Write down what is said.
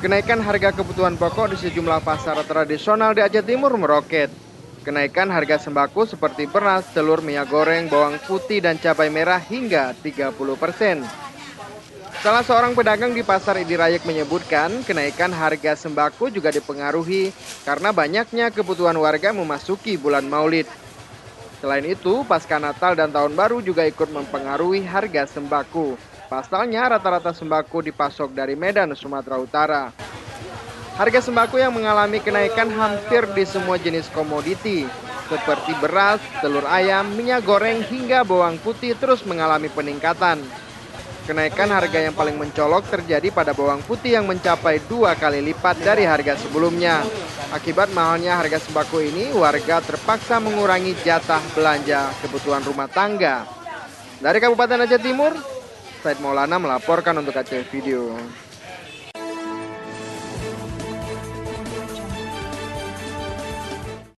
Kenaikan harga kebutuhan pokok di sejumlah pasar tradisional di Aceh Timur meroket. Kenaikan harga sembako seperti beras, telur, minyak goreng, bawang putih, dan cabai merah hingga 30%. Salah seorang pedagang di Pasar Idirayek menyebutkan kenaikan harga sembako juga dipengaruhi karena banyaknya kebutuhan warga memasuki bulan Maulid. Selain itu, pasca Natal dan Tahun Baru juga ikut mempengaruhi harga sembako. Pasalnya rata-rata sembako dipasok dari Medan, Sumatera Utara. Harga sembako yang mengalami kenaikan hampir di semua jenis komoditi, seperti beras, telur ayam, minyak goreng, hingga bawang putih terus mengalami peningkatan. Kenaikan harga yang paling mencolok terjadi pada bawang putih yang mencapai 2 kali lipat dari harga sebelumnya. Akibat mahalnya harga sembako ini, warga terpaksa mengurangi jatah belanja kebutuhan rumah tangga. Dari Kabupaten Aceh Timur, Said Maulana melaporkan untuk Aceh Video.